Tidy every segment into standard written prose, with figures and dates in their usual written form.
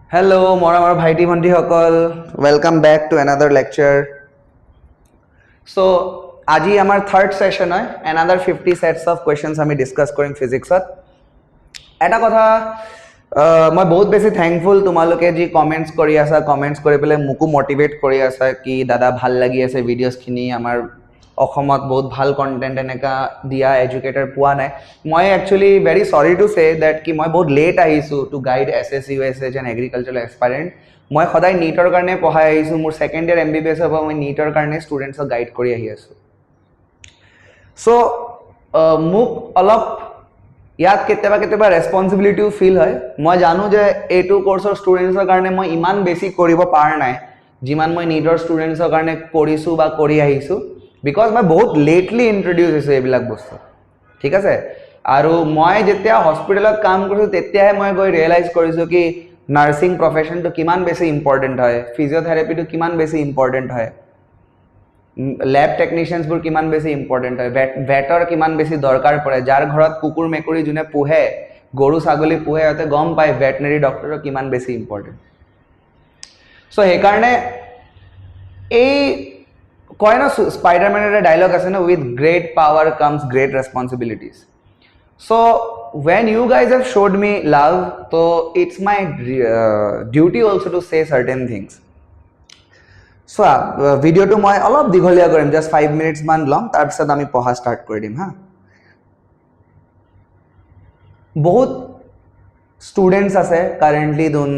Hello, Moramar Bhaiti Bhanti Hokol. Welcome back to another lecture. So, আজি আমাৰ third session হয়. Another 50 sets of questions আমি discuss কৰিম physics ত. এটা কথা মই বহুত বেছি thankful তোমালোকে যি comments কৰি আছা, comments কৰি পেলাই মোকো motivate কৰি আছা কি দাদা ভাল লাগি আছে ভিডিঅ'ছ খিনি আমাৰ অসমত বহুত ভাল কন্টেন্ট এনেকা দিয়া এডুকেটৰ পোৱা নাই মই একচুয়ালি ভেৰি সৰি টু সে দ্যাট কি মই বহুত লেট আহিছো টু গাইড এসএসসি ইউএসএচ এন্ড এগ্ৰিকালচাৰাল এক্সপাৰেন্ট মই সদায় নীটৰ কাৰণে পঢ়াই আহিছো মোৰ সেকেন্ড ইয়াৰ এমবিবিএছ হ'ব মই নীটৰ কাৰণে ষ্টুডেন্টছক গাইড কৰি আহি আছো সো মোক অলপ ইয়াত কেতিয়াবা ৰেসপন্সিবিলিটিও ফিল হয় মই জানো যে এটু কোৰ্সৰ ষ্টুডেন্টছৰ কাৰণে মই ইমান বেছি কৰিব পাৰ নাই যিমান মই নীটৰ ষ্টুডেন্টছৰ কাৰণে কৰিছো বা কৰি আহিছো because मैं बहुत लेटली इंट्रोड्यूस হৈছে এইবিলাক বস্তু ঠিক আছে আৰু মই যেতিয়া হস্পিটেলত কাম কৰিছো তেতিয়াহে মই গৈ ৰিয়েলাইজ কৰিছো কি নাৰ্সিং প্ৰফেশনটো কিমান বেছি ইম্পৰ্টেন্ট হয় ফিজিওথেৰাপিটো কিমান বেছি ইম্পৰ্টেন্ট হয় ল্যাব টেকনিশিয়ানছ বোৰ কিমান বেছি ইম্পৰ্টেন্ট হয় ভেটৰ কিমান বেছি দৰকাৰ পৰে যাৰ ঘৰত কুকুৰ মেকুৰী জুনে পোহে গৰু ছাগলী পোহে হতে গম পায় ভেটেনাৰী ডক্টৰৰ কিমান বেছি ইম্পৰ্টেন্ট সো হে কাৰণে এই কয় না স্পাইডারম্যানের ডায়লগ আছে না with great power comes great responsibilities so when you guys have showed me love so it's my duty also to say certain things so video to মই অলপ দীঘলীয়া কৰিম just 5 minutes মান লম তাৰ পিছত আমি পঢ়া স্টার্ট কৰি দিম হা বহুত স্টুডেন্টস আছে কারেন্টলি দুন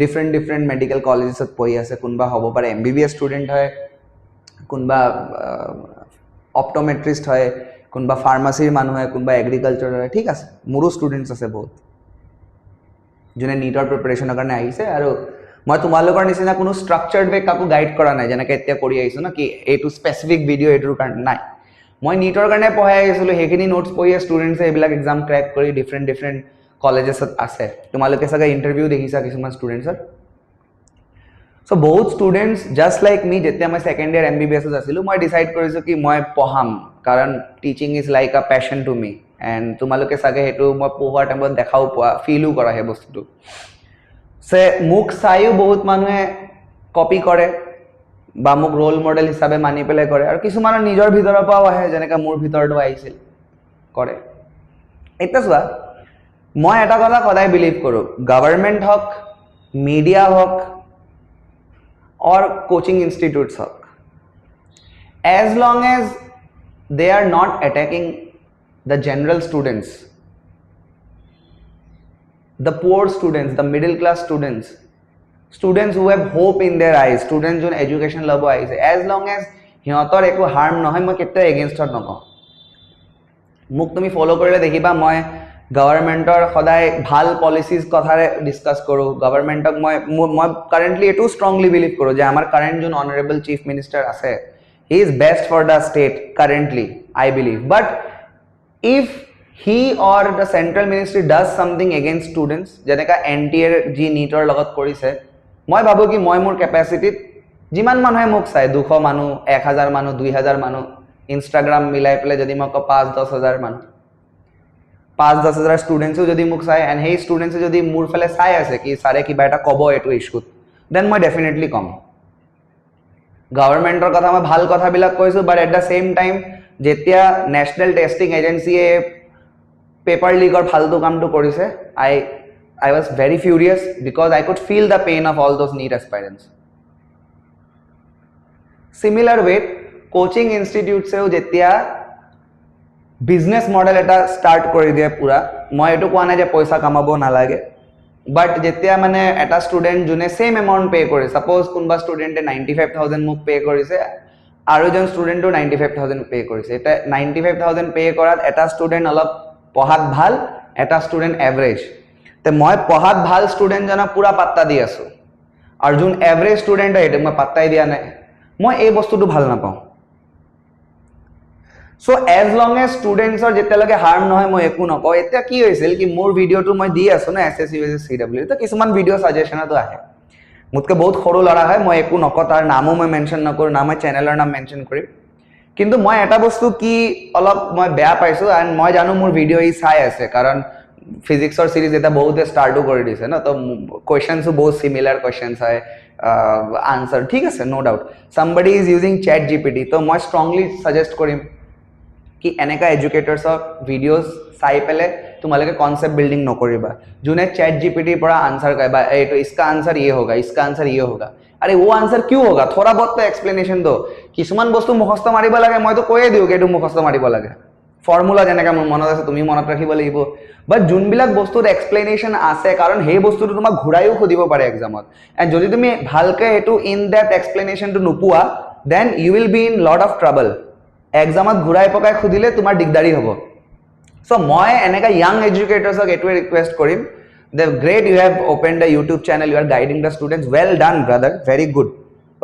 ডিফারেন্ট মেডিকেল কলেজেছত পঢ়ি আছে কোনবা হ'ব পাৰে এমবিবিএস স্টুডেন্ট হয় কোনবা অপটোমেট্ৰিষ্ট হয় কোনবা ফাৰ্মাসিৰ মানুহ হয় কোনবা এগ্ৰিকালচাৰ হয় ঠিক আছে মোৰো ষ্টুডেন্টস আছে বহুত জনে নীটৰ প্ৰিপাৰেচনৰ কাৰণে আহিছে আৰু মই তোমালোকৰ নিচিনা কোনো ষ্ট্ৰাকচাৰ্ড ৱে কাকো গাইড কৰা নাই যেনেকৈ এতিয়া কৰি আহিছো না কি এইটো স্পেসিফিক ভিডিও এইটোৰ কাৰণে নাই মই নীটৰ কাৰণে পঢ়াই আহিছিলো হেখিনি নোটছ পঢ়ি ষ্টুডেন্টছে এইবিলাক এক্সাম ক্ৰ্যাক কৰি ডিফাৰেন্ট কলেজেছত আছে তোমালোকে সগা ইন্টাৰভিউ দেখিছা কিছুমান ষ্টুডেন্টছৰ So both students just like me যেতিয়া মই সেকেন্ড ইয়াৰ এমবিবিএস আছিলো মই ডিসাইড কৰিছো কি মই পঢ়াম কাৰণ teaching is like a passion to me and তোমালোকে সাগে হেতু মই পঢ়াৰ টাইমত দেখাও পোৱা ফিলও কৰা হে বস্তুটো সে মুখ চাইও বহুত মানুহে কপি কৰে বা মুখ ৰোল মডেল হিচাপে মানি পেলাই কৰে আৰু কিছুমানৰ নিজৰ ভিতৰৰ পৰাও আহে যেনেকা মোৰ ভিতৰটো আহিছিল কৰে এটা চোৱা মই এটা কথা সদায় বিলিভ কৰো গভৰ্ণমেণ্ট হক মিডিয়া হক or coaching institutes hok as long as they are not attacking the general students the poor students the middle class students who have hope in their eyes students who education love eyes as long as hiyotor eko harm nohoy moi ketta against hot noko muk tumi follow korile dekhiba moi গভৰ্ণমেণ্টৰ সদায় ভাল policies কথাৰে discuss কৰো গভৰ্ণমেণ্টক মই currently এটু স্ট্ৰংলি believe কৰো যে আমাৰ current যোন অনারেবল চিফ মিনিষ্টাৰ আছে he is best for the state currently I believe but if he or the central ministry does something against students যেনেকা এনটিএৰ জি নীটৰ লগত কৰিছে মই ভাবো কি মই মোৰ কেপাসিটিত যিমান মানুহে মোক চাই 200 মানুহ 1000 মানুহ 2000 মানুহ ইনষ্টাগ্ৰাম মিলাই পেলে যদি মই 5-10 হাজাৰ মানুহ 5-10 হাজাৰ স্টুডেন্টসও যদি মোক চাই এন্ড হেই স্টুডেন্টসে যদি মোৰ ফলে চাই আছে কি সারে কিবা এটা কব এটু ইস্যুত দেন মই ডেফিনেটলি কম গভৰ্ণমেণ্টৰ কথা মই ভাল কথা বিলাক কৈছো but at the same time যেতিয়া ন্যাশনাল টেস্টিং এজেন্সিয়ে পেপাৰ লিকৰ ফালতু কামটো কৰিছে I was very furious because I could feel the pain of all those NEET aspirants similar way coaching institutes সেও যেতিয়া বিজনেস মডেল এটা স্টার্ট কৰি দিয়ে পুরা মই এটো কোৱা নাই যে পইচা কামাব না লাগে বাট যেতিয়া মানে এটা স্টুডেন্ট জুনে সেম এমাউন্ট পে কৰে সাপোজ কোনবা স্টুডেন্টে 95000 মোক পে কৰিছে আৰু জন স্টুডেন্টও 95000 পে কৰিছে এটা 95000 পে কৰাত এটা স্টুডেন্ট অলপ পঢ়াত ভাল এটা স্টুডেন্ট এভাৰেজ তে মই পঢ়াত ভাল স্টুডেন্ট জনা পুরা পাত্তা দি আছো আৰু যোন এভাৰেজ স্টুডেন্ট হয় এটা মই পাত্তাই দিয়া নাই মই এই বস্তুটো ভাল নাপাওঁ So as long as students are যেতিয়ালৈকে harm নহয় মই একো নকওঁ এতিয়া কি হৈছিল কি মোৰ ভিডিওটো মই দি আছো না এসএসসি সিডব্লিউ তো কিছুমান ভিডিও সাজেশনটো আহে মুতকে বহুত সৰু লৰা হয় মই একো নকওঁ তাৰ নামও মই মেনশন নকৰো না মই চেনেলৰ নাম মেনশন কৰিম কিন্তু মই এটা বস্তু কি অলপ মই বেয়া পাইছো এন্ড মই জানো মোৰ ভিডিও ই চাই আছে কাৰণ ফিজিক্সৰ সিৰিজ এটা বহুতে স্টাৰ্টও কৰি দিছে ন তো কোৱেশ্চনসও বহুত সিমিলাৰ কোৱেশ্চনস হয় আনসাৰ ঠিক আছে no doubt somebody is using chat gpt তো মই স্ট্ৰংলি সাজেষ্ট কৰিম কি এনেকা এডুকেটৰছক ভিডিওস চাই পেলে তোমালোকে কনসেপ্ট বিল্ডিং নকৰিবা যোনে chat gpt পৰা আনসাৰ কয় বা এই তো इसका आंसर ये होगा इसका आंसर ये होगा अरे वो आंसर क्यों होगा थोड़ा बहुत तो एक्सप्लेनेशन दो কিছুমান বস্তু মুখস্থ মাৰিব লাগে মই তো কৈয়ে দিও কেটো মুখস্থ মাৰিব লাগে ফৰ্মুলা যেনেকা মনত আছে তুমি মনত ৰাখিব লাগিব বাট যোনবিলাক বস্তুৰ এক্সপ্লেনেশন আছে কাৰণ সেই বস্তুটো তোমাক ঘুৰাইও খুদিব পাৰে এক্সামত এন্ড যদি তুমি ভালকে এটো ইন ডেপথ এক্সপ্লেনেশনটো নোপোৱা then you will be in lot of trouble এক্সামত ঘুৰাই পকাই খুদিলে তোমাৰ দিগদাৰি হ'ব সো মই এনেকা ইয়াং এডুকেটৰছক এটোৱে request Karim the great you have opened a youtube channel you are guiding the students well done brother very good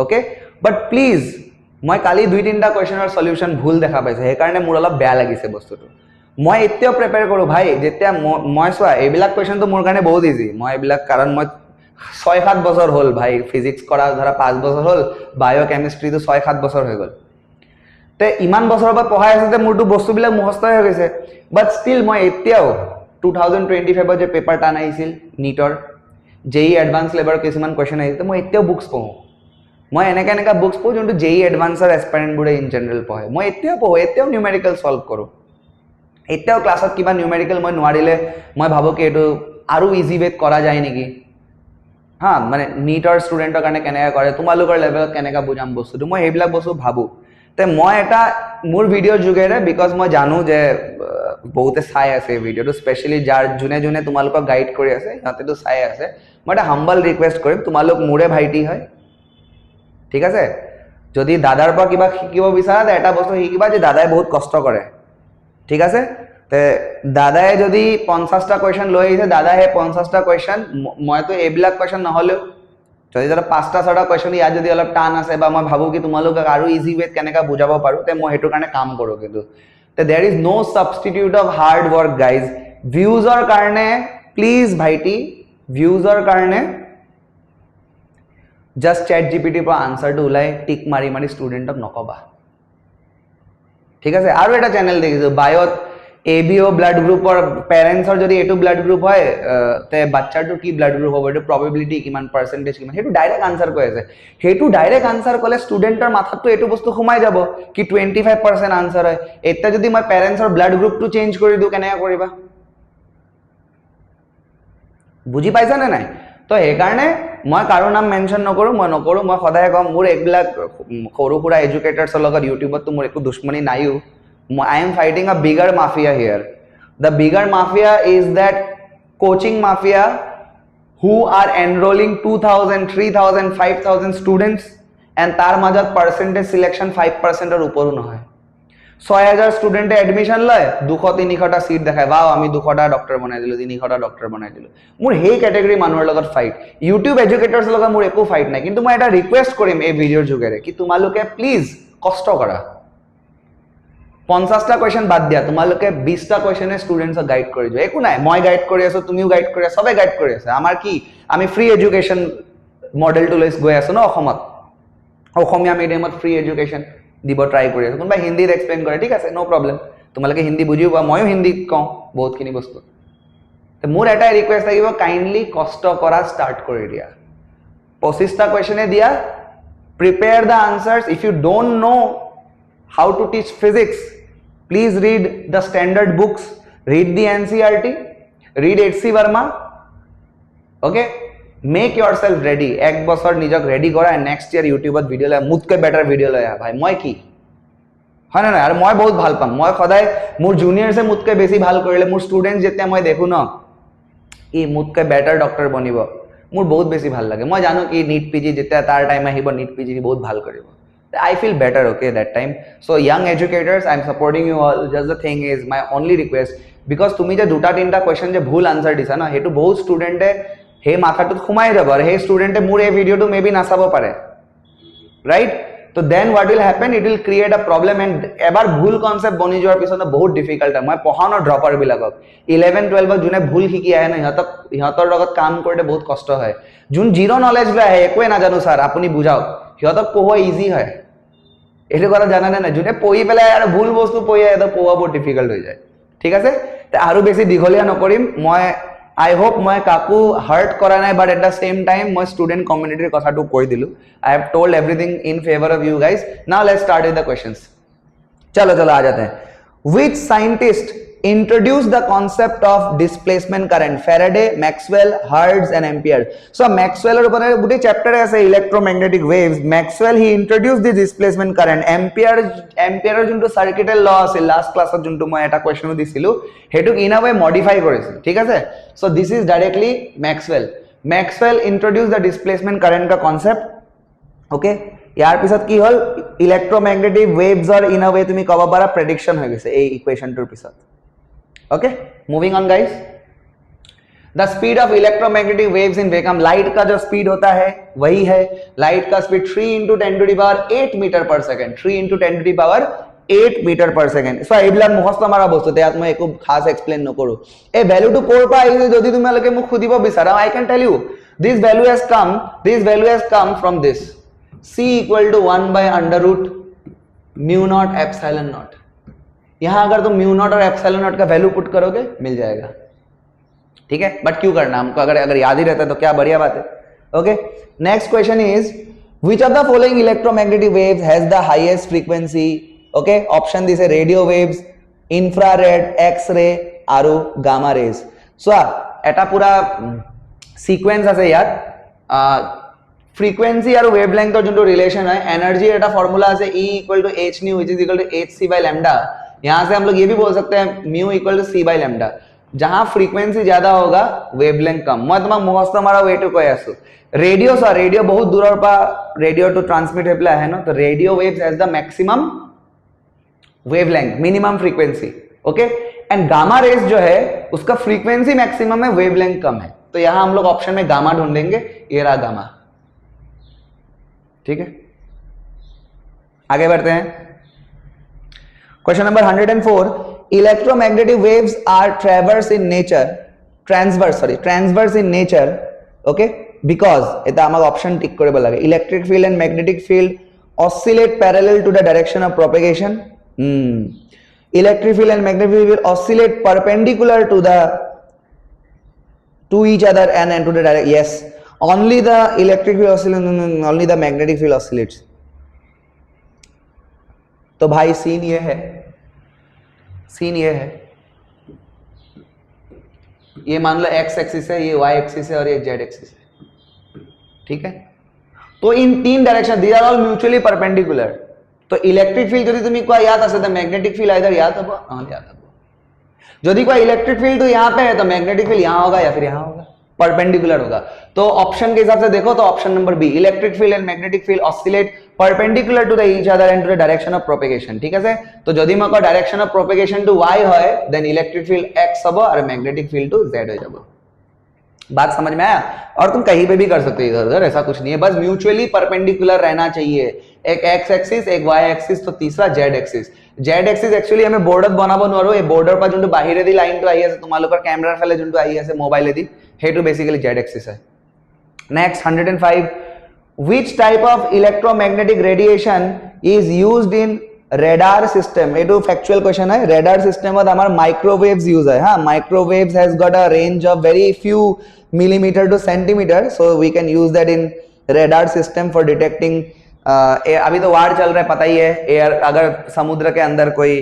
okay but please মই কালি দুই তিনটা কোৱেশ্চনৰ সলিউশন ভুল দেখা পাইছে হে কাৰণে মোৰ অলপ বেয়া লাগিছে বস্তুটো মই এতিয়াও প্ৰিপেয়াৰ কৰো ভাই যেতিয়া মই সোৱা এইবিলাক কোৱেশ্চন তো মোৰ কাৰণে বহুত ইজি মই এইবিলাক কাৰণ মই 6-7 বছৰ হ'ল ভাই ফিজিক্স কৰা ধৰা 5 বছৰ হ'ল বায়ো কেমিষ্ট্ৰি তো 6-7 বছৰ হৈ গ'ল তে ইমান বছৰৰ পৰা পঢ়াই আছে যে মোৰটো বস্তুবিলাক মুখস্থ হৈ গৈছে বাট ষ্টিল মই এতিয়াও 2025 যে পেপাৰ টান আহিছিল নীটৰ জেই এডভান্স লেভেলৰ কিছুমান কোৱেশ্চন আহিছিল মই এতিয়াও বুকস পঢ়ো মই এনেকা বুকস পঢ়ো যোনটো জেই এডভান্সৰ এস্পাইৰেন্ট বুৰে ইন জেনাৰেল পঢ়ে মই এতিয়াও পঢ়ো এতিয়াও নিউমেৰিকেল সলভ কৰো এতিয়াও ক্লাছত কিবা নিউমেৰিকেল মই নোৱাৰিলে মই ভাবো কি এটো আৰু ইজি ৱেত কৰা যায় নেকি হা মানে নীটৰ ষ্টুডেন্টৰ কাৰণে কেনেকা কৰে তোমালোকৰ লেভেলত কেনেকা বুজাম বস্তুটো মই এইবিলাক বস্তু ভাবো তে মই এটা মোৰ ভিডিঅ যোগেৰে বিকজ মই জানো যে বহুতে চাই আছে ভিডিঅটো স্পেশালি যাৰ জুনে জুনে তোমালোকক গাইড কৰি আছে হাতেটো চাই আছে মই এটা হাম্বল ৰিকুৱেষ্ট কৰিম তোমালোক মোৰে ভাইটি হয় ঠিক আছে যদি দাদাৰ পৰা কিবা শিকিব বিচাৰা এটা বস্তু শিকিবা যে দাদাই বহুত কষ্ট কৰে ঠিক আছে তে দাদাই যদি 50টা কোৱেশ্চন লৈ আহিছে দাদাই 50টা কোৱেশ্চন মইতো এইবিলাক কোৱেশ্চন নহলেও যদি ধৰা 5টা 6টা কোৱেশ্চন ইয়াত যদি অলপ টান আছে বা মই ভাবো কি তোমালোক আৰু ইজি ৱেত কেনেকা বুজাব পাৰো তে মই হেতু কাৰণে কাম কৰো কিন্তু তে there is no substitute of hard work guys views or karne please bhaiti views or karne just chat gpt pa answer to ulai tick mari mari student ok nokoba ঠিক আছে আৰু এটা চ্যানেল দেখিছো বায়ত ABO ব্লাড গ্ৰুপৰ পেৰেন্টছৰ যদি এটো blood group হয় তে বাচ্চাটো কি ব্লাড গ্ৰুপ হ'ব এটো প্ৰবাবিলিটি কিমান পাৰ্সেন্টেজ কিমান হেতু ডাইৰেক্ট আনসাৰ কৈ আছে হেতু ডাইৰেক্ট আনসাৰ কলে ষ্টুডেন্টৰ মাথাটো এটো বস্তু ঘুমাই যাব কি 25% আনসাৰ হয় এটা যদি মই পেৰেন্টছৰ ব্লাড গ্ৰুপটো চেঞ্জ কৰি দিও কেনেকা কৰিবা বুজি পাইছা নে নাই তো এই কাৰণে মই কাৰো নাম মেনশন নকৰো মই সদায় কম মোৰ একবিলাক সৰু খুৰা এডুকেটৰছৰ লগত ইউটিউবত তো মোৰ একো দুশ্মনী নাইও I am fighting a bigger mafia here. The bigger mafia is that coaching mafia who are enrolling 2,000, 3,000, 5,000 students and tar majat percentage selection 5% or upor no hoy. 6,000 student admission লয় 200-300টা সিট দেখায় বাও আমি 200টা ডক্টৰ বনাই দিলো 300টা doctor বনাই দিলো মোৰ হেই category মানুহৰ লগত ফাইট ইউটিউব এডুকেটৰছ লগত মোৰ একো ফাইট নাই কিন্তু মই এটা ৰিকুৱেষ্ট কৰিম এই ভিডিঅ'ৰ যোগেৰে কি তোমালোকে প্লিজ কষ্ট কৰা 50টা কোৱেশ্চন বাদ দিয়া তোমালোকে 20টা কোৱেশ্চনে ষ্টুডেন্টছক গাইড কৰি দিও একো নাই মই গাইড কৰি আছো তুমিও গাইড কৰি আছা সবে গাইড কৰি আছে আমাৰ কি আমি ফ্ৰী এডুকেশ্যন মডেলটো লৈ গৈ আছো ন অসমত অসমীয়া মিডিয়ামত ফ্ৰী এডুকেশ্যন দিব ট্ৰাই কৰি আছো কোনবা হিন্দীত এক্সপ্লেইন কৰে ঠিক আছে নো প্ৰবলেম তোমালোকে হিন্দী বুজিও বা ময়ো হিন্দী কওঁ বহুতখিনি বস্তু তে মোৰ এটা ৰিকুৱেষ্ট থাকিব কাইন্ডলি কষ্ট কৰা ষ্টাৰ্ট কৰি দিয়া 25টা কোৱেশ্চনে দিয়া prepare the answers if you don't know how to teach physics please read the standard books read the NCERT read HC Verma okay make yourself ready ek bochor nijok ready kora and next year youtube ot video la mutke better video la bhai moi ki হয় না আর মই বহুত ভাল পাম মই সদায় মোৰ জুনিয়ৰছে মুতকে বেছি ভাল কৰিলে মোৰ ষ্টুডেন্টস যেতিয়া মই দেখো ন ই মুতকে বেটাৰ ডক্টৰ বনিব মোৰ বহুত বেছি ভাল লাগে মই জানো কি নীট পিজি যেতিয়া তাৰ টাইম আহিব নীট পিজি বহুত ভাল কৰিব I feel better okay that time so young educators I'm supporting you all just the thing is my only request because তুমি যে দুটা তিনটা কোৱেশ্চন যে ভুল আনসাৰ দিছা না হেতু বহুত ষ্টুডেন্টে হে মাথাটোত খুমাই যাব আৰু হে ষ্টুডেন্টে মোৰ এই ভিডিওটো মেবি নাচাব পাৰে right so then what will happen it will create a problem and এবাৰ ভুল কনসেপ্ট বনি যোৱাৰ পিছত বহুত ডিফিকাল্ট হয় মই পঢ়ানৰ ড্ৰপাৰ বিলাকক 11 12 জুনে ভুল শিকি আহে না হিহঁতৰ লগত কাম কৰিতে বহুত কষ্ট হয় যোন জিৰো নলেজ লৈ আহে একোৱে নাজানো স্যাৰ আপুনি বুজাওক হিহঁতক পঢ়োৱা ইজি হয় এটো কথা জানা না যোনে পঢ়ি পেলাই আৰু ভুল বস্তু পঢ়ি এটা পঢ়া বহুত ডিফিকাল্ট হৈ যায় ঠিক আছে আৰু বেছি দীঘলীয়া নকৰিম মই I hope মই কাকু হাৰ্ট কৰা নাই but at the same time মই student community কথাটো কৈ দিলো I have told everything in favor of you guys now let's start with the questions चलो आ जाते हैं which scientist introduced the concept of displacement current Faraday Maxwell Hertz and Ampere so Maxwell er upore guti chapter ase electromagnetic waves Maxwell he introduced the displacement current Ampere junto circuital law ase last class ot junto moi eta question disilu hetuk in a way modify korise thik ase so this is directly Maxwell introduced the displacement current ka concept okay यार पिছত কি হল electromagnetic ওয়েভসৰ in a way তুমি কব পাৰা প্ৰেডিকশন হৈ গৈছে এই ইকুৱেশনটোৰ পিছত okay moving on guys the speed of electromagnetic waves in vacuum light का जो स्पीड होता है वही है लाइट का स्पीड 3 × 10⁸ मीटर पर सेकंड 3 × 10⁸ मीटर पर सेकंड सो এইবিলাক মুখস্থ মাৰা বস্তু তেয়াত মই একো খাস এক্সপ্লেইন নকৰো এই ভ্যালুটো কোৰ পৰা আহিছে যদি তোমালোকে মোক খুদিব বিচাৰা I can tell you this value has come from this c = 1/√μ0 epsilon naught यहां अगर तुम μ0 और एप्सिलॉन नॉट का वैल्यू पुट करोगे मिल जाएगा ठीक है बट क्यों करना हमको अगर याद ही रहता है तो क्या बढ़िया बात है okay next question is which of the following electromagnetic waves has the highest frequency okay option this है रेडियो वेव्स इंफ्रारेड एक्स-रे आरो गामा रेज सो এটা পুরা সিকোয়েন্স আছে ইয়াত फ्रीक्वेंसी और वेवलेंथ जो रिलेशन है एनर्जी का फॉर्मूला है E = h nu which is equal to hc/λ यहां से हम लोग ये भी बोल सकते हैं mu = c/λ जहां फ्रीक्वेंसी ज्यादा होगा वेवलेंथ कम मैं তোমাক মুখস্থ মারা ওয়েটো কই আছো रेडियो बहुत दूर पर रेडियो टू ट्रांसमिट हेपला है ना तो radio waves has the maximum wavelength minimum frequency okay and gamma rays जो है उसका फ्रीक्वेंसी मैक्सिमम है वेवलेंथ कम है तो यहां हम लोग ऑप्शन में गामा ढूंढेंगे ये रहा गामा ठीक है आगे बढ़ते हैं question number 104 electromagnetic waves are transverse in nature okay because এটা আমাক অপশন টিক কৰিব লাগে electric field and magnetic field oscillate parallel to the direction of propagation electric field and magnetic field will oscillate perpendicular to each other and to the direct yes only the electric field oscillates only the magnetic field oscillates तो भाई scene ये है ये मान लो x axis है ये y axis है और ये z एक्सिस है ठीक है तो इन तीन direction these are all mutually perpendicular तो इलेक्ट्रिक फील्ड যদি তুমি কোয়া याद আছে तो मैग्नेटिक फील्ड इधर याद होगा याद होगा যদি कोई इलेक्ट्रिक फील्ड तो यहां पे है तो मैग्नेटिक फील्ड यहां होगा या फिर यहां होगा परपेंडिकुलर होगा तो ऑप्शन के हिसाब से देखो तो option number B electric field and magnetic field oscillate perpendicular to the each other and to the direction of propagation ठीक है तो यदि मको direction of propagation to y है देन इलेक्ट्रिक फील्ड x हबो और मैग्नेटिक फील्ड टू z हो जाबो बात समझ में आया और तुम कहीं पे भी कर सकते हो इधर ऐसा कुछ नहीं है बस म्यूचुअली परपेंडिकुलर रहना चाहिए एक x एक्सिस एक y एक्सिस तो तीसरा z एक्सिस एक्चुअली हमें बॉर्डर बनाबो नरो ए बॉर्डर पर जोंटो बाहिरे दी लाइन तो आई আছে তোমালোকৰ ক্যামেৰাৰ ফালে जोंटो आई আছে মোবাইলে দি हेटू बेसिकली z एक्सिस है next 105 which type of electromagnetic radiation is used in radar system ये तो फैक्चुअल क्वेश्चन है radar system में हमारा माइक्रोवेव्स यूज है हां microwaves has got a range of very few millimeter to centimeter so we can use that in radar system for detecting अभी तो वार चल रहा है पता ही है एयर अगर समुद्र के अंदर कोई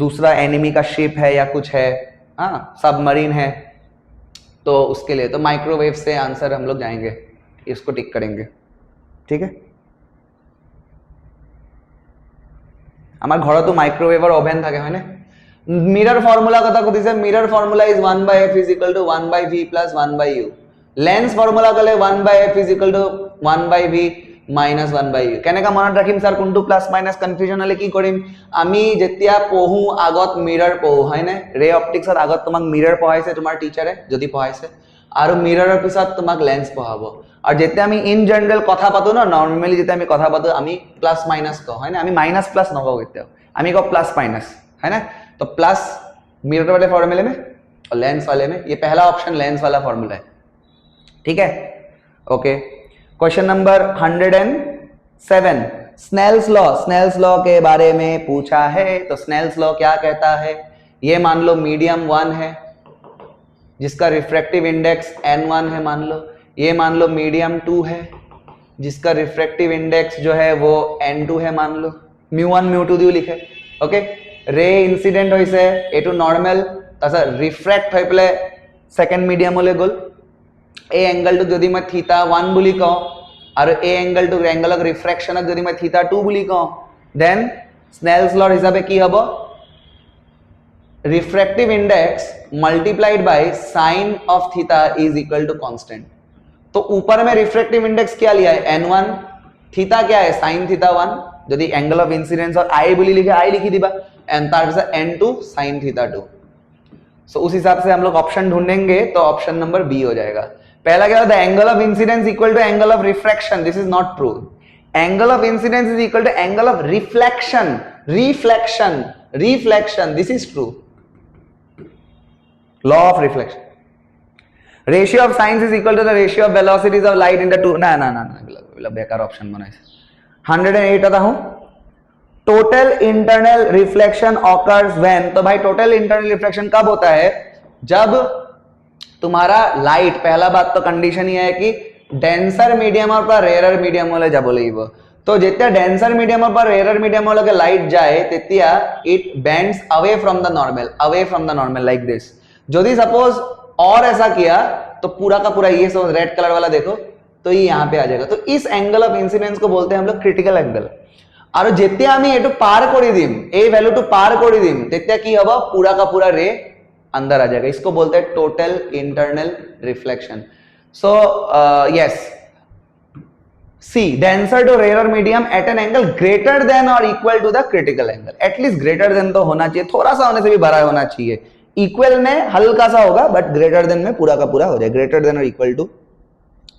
दूसरा एनिमी का शिप है या कुछ है हाँ सबमरीन है तो उसके लिए तो माइक्रोवेव से आंसर हम लोग जाएंगे इसको टिक करेंगे ठीक है আমার ঘরে তো মাইক্রোওয়েভ আর ওভেন থাকে হয় না মিরর ফর্মুলা কথা কইছে mirror formula is 1/f = 1/v + 1/u lens formula গলে 1/f = 1/v - 1/u কেনেকা মনত ৰাখিম স্যার কোনটো প্লাস মাইনাস কনফিউজন হলে কি কৰিম আমি যেতিয়া পঢ়ু আগত মিরর পঢ়ু হয় না ৰে অপটিক্সৰ আগত তোমাক মিরর পঢ়াইছে তোমাৰ টিচাৰে যদি পঢ়াইছে আৰু মিরৰৰ পিছত তোমাক লেন্স পঢ়াব और जेते आमी इन जनरल कथा पातो ना नॉर्मली जेते आमी कथा पातो आमी प्लस माइनस को है ना आमी माइनस प्लस न को केते आमी को प्लस माइनस है ना तो प्लस मिरर वाले फॉर्मूले में और लेंस वाले में ये पहला ऑप्शन लेंस वाला फॉर्मूला है ठीक है okay question number 107 Snell's law के बारे में पूछा है तो स्नेल्स लॉ क्या कहता है ये मान लो मीडियम 1 है जिसका रिफ्रैक्टिव इंडेक्स n1 है मान लो, ये मान लो मीडियम 2 है जिसका रिफ्रैक्टिव इंडेक्स जो है वो n2 है मान लो, μ1 μ2 दियो लिखे। ओके, रे इंसिडेंट होइसे एटू नॉर्मल तासा रिफ्रैक्ट होय पेले सेकंड मीडियम होले गोल ए एंगल टू जदि मैं थीटा 1 বুলি কও और a angle to angle of refraction जदि मैं थीटा 2 বুলি কও, देन स्नेल्स लॉ हिसाबे की हबो refractive index multiplied by sine of theta is equal to constant. तो ऊपर में रिफ्रैक्टिव इंडेक्स क्या लिया है n1, थीटा क्या है साइन थीटा 1, यदि एंगल ऑफ इंसिडेंस और i बोली लिखे i लिखी दिबा एंड तार से n2 sin थीटा 2। सो उस हिसाब से हम लोग ऑप्शन ढूंढेंगे तो ऑप्शन नंबर बी हो जाएगा। पहला क्या होता है angle of incidence equal to angle of refraction, this is not true. Angle of incidence is equal to angle of reflection, reflection reflection, this is true, law of reflection. Ratio of sines is equal to the ratio of velocities of light into to, ना ना ना ना बेकार option बनाए। 108 आता हूं, total internal reflection occurs when, तो भाई टोटल इंटरनल रिफ्लेक्शन कब होता है जब तुम्हारा लाइट, पहला बात तो कंडीशन ये है कि डेंसर मीडियम और रेयर मीडियम वाले जा बोलेइबो, तो जितना डेंसर मीडियम और रेयर मीडियम वाले के लाइट जाए तितिया it bends away from the normal, away from the normal like this. यदि सपोज और ऐसा किया तो पूरा का पूरा ये सब रेड कलर वाला देखो तो ये यहां पे आ जाएगा, तो इस एंगल ऑफ इंसिडेंस को बोलते हैं हम लोग क्रिटिकल एंगल। और जेते आमी एटू पार करी दिम, ए वैल्यू टू पार करी दिम तेते की हबो पूरा का पूरा रे अंदर आ जाएगा, इसको बोलते हैं total internal reflection. So yes, C denser to rare medium at an angle greater than और equal to the critical angle, at least greater than तो होना चाहिए, थोड़ा सा होने से भी बड़ा होना चाहिए, इक्वल में हल्का सा होगा बट ग्रेटर देन में पूरा का पूरा हो जाए, ग्रेटर देन और इक्वल टू